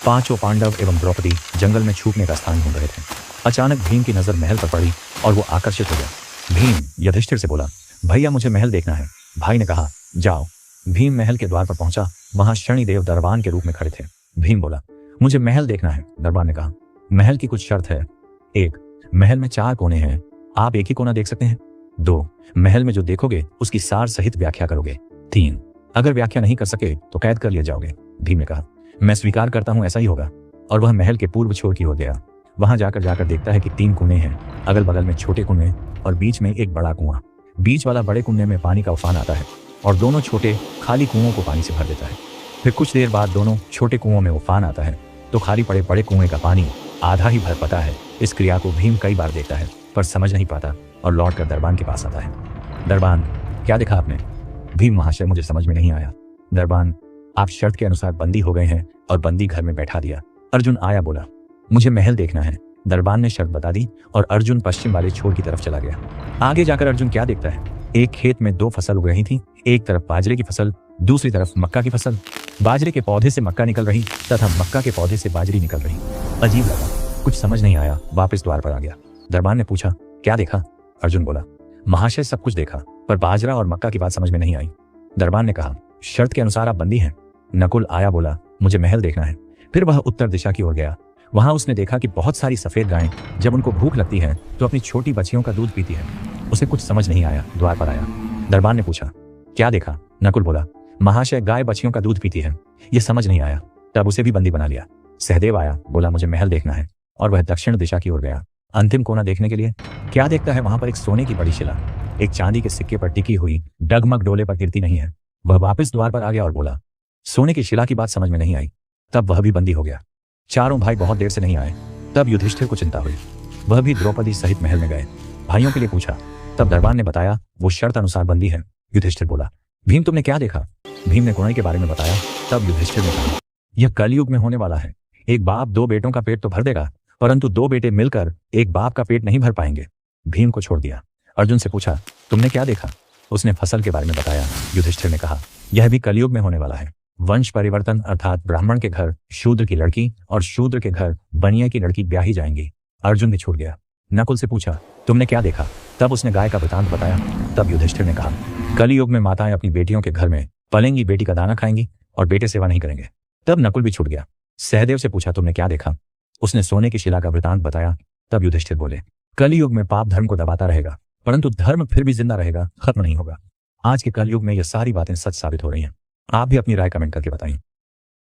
पांचों पांडव एवं द्रौपदी जंगल में छुपने का स्थान ढूंढ रहे थे। अचानक भीम की नजर महल पर पड़ी और वो आकर्षित हो गया। भीम युधिष्ठिर से बोला, भैया मुझे महल देखना है। भाई ने कहा, जाओ। भीम महल के द्वार पर पहुंचा। वहां शनिदेव दरबान के रूप में खड़े थे। भीम बोला, मुझे महल देखना है। दरबान ने कहा, महल की कुछ शर्त है। 1, महल में 4 कोने हैं, आप एक ही कोना देख सकते हैं। 2, महल में जो देखोगे उसकी सार सहित व्याख्या करोगे। 3, अगर व्याख्या नहीं कर सके तो कैद कर लिए जाओगे। भीम ने कहा, मैं स्वीकार करता हूं, ऐसा ही होगा। और वह महल के पूर्व छोर की ओर गया। वहां जाकर देखता है कि 3 कुएं हैं, अगल बगल में छोटे कुएं और बीच में एक बड़ा कुआं। बीच वाला बड़े कुएं में पानी का उफान आता है और दोनों छोटे खाली कुओं को पानी से भर देता है। फिर कुछ देर बाद दोनों छोटे कुओं में उफान आता है तो खाली पड़े बड़े कुएं का पानी आधा ही भर पाता है। इस क्रिया को भीम कई बार देखता है पर समझ नहीं पाता और लौटकर दरबान के पास आता है। दरबान, क्या देखा आपने? भीम, महाशय मुझे समझ में नहीं आया। दरबान, आप शर्त के अनुसार बंदी हो गए हैं और बंदी घर में बैठा दिया। अर्जुन आया, बोला, मुझे महल देखना है। दरबान ने शर्त बता दी और अर्जुन पश्चिम वाले छोर की तरफ चला गया। आगे जाकर अर्जुन क्या देखता है? एक खेत में 2 फसल उग रही थी, एक तरफ बाजरे की फसल, दूसरी तरफ मक्का की फसल। बाजरे के पौधे से मक्का निकल रही तथा मक्का के पौधे से बाजरी निकल रही। अजीब लगा, कुछ समझ नहीं आया, वापस द्वार पर आ गया। दरबान ने पूछा, क्या देखा? अर्जुन बोला, महाशय सब कुछ देखा पर बाजरा और मक्का की बात समझ में नहीं आई। दरबान ने कहा, शर्त के अनुसार आप बंदी हैं। नकुल आया, बोला, मुझे महल देखना है। फिर वह उत्तर दिशा की ओर गया। वहां उसने देखा कि बहुत सारी सफेद गायें जब उनको भूख लगती है तो अपनी छोटी बच्चियों का दूध पीती है। उसे कुछ समझ नहीं आया, द्वार पर आया। दरबान ने पूछा, क्या देखा? नकुल बोला, महाशय गाय बच्चियों का दूध पीती है। ये समझ नहीं आया, तब उसे भी बंदी बना लिया। सहदेव आया, बोला, मुझे महल देखना है और वह दक्षिण दिशा की ओर गया। अंतिम कोना देखने के लिए क्या देखता है? वहां पर एक सोने की बड़ी शिला एक चांदी के सिक्के पर टिकी हुई डगमग डोले पर गिरती नहीं है। वह वापस द्वार पर आ गया और बोला, सोने की शिला की बात समझ में नहीं आई। तब वह भी बंदी हो गया। चारों भाई बहुत देर से नहीं आए। तब युधिष्ठिर को चिंता हुई। वह भी द्रौपदी सहित महल में गए। भाइयों के लिए पूछा। तब दरबान ने बताया, वो शर्त अनुसार बंदी है। युधिष्ठिर बोला, भीम तुमने क्या देखा? भीम ने कुंवारी के बारे में बताया। तब युधिष्ठिर ने कहा, यह कलयुग में होने वाला है। एक बाप 2 बेटों का पेट तो भर देगा, परंतु 2 बेटे मिलकर एक बाप का पेट नहीं भर पाएंगे। भीम को छोड़ दिया। अर्जुन से पूछा, तुमने क्या देखा? उसने फसल के बारे में बताया। युधिष्ठिर ने कहा, यह भी कलयुग में होने वाला है। वंश परिवर्तन अर्थात ब्राह्मण के घर शूद्र की लड़की और शूद्र के घर बनिया की लड़की ब्याही जाएंगी। अर्जुन भी छूट गया। नकुल से पूछा, तुमने क्या देखा? तब उसने गाय का वृतांत बताया। तब युधिष्ठिर ने कहा, कलयुग में माताएं अपनी बेटियों के घर में पलेंगी, बेटी का दाना खाएंगी और बेटे सेवा नहीं करेंगे। तब नकुल भी छूट गया। सहदेव से पूछा, तुमने क्या देखा? उसने सोने की शिला का वृतांत बताया। तब युधिष्ठिर बोले, कलयुग में पाप धर्म को दबाता रहेगा, परंतु धर्म फिर भी जिंदा रहेगा, खत्म नहीं होगा। आज के कलयुग में यह सारी बातें सच साबित हो रही हैं। आप भी अपनी राय कमेंट करके बताएं।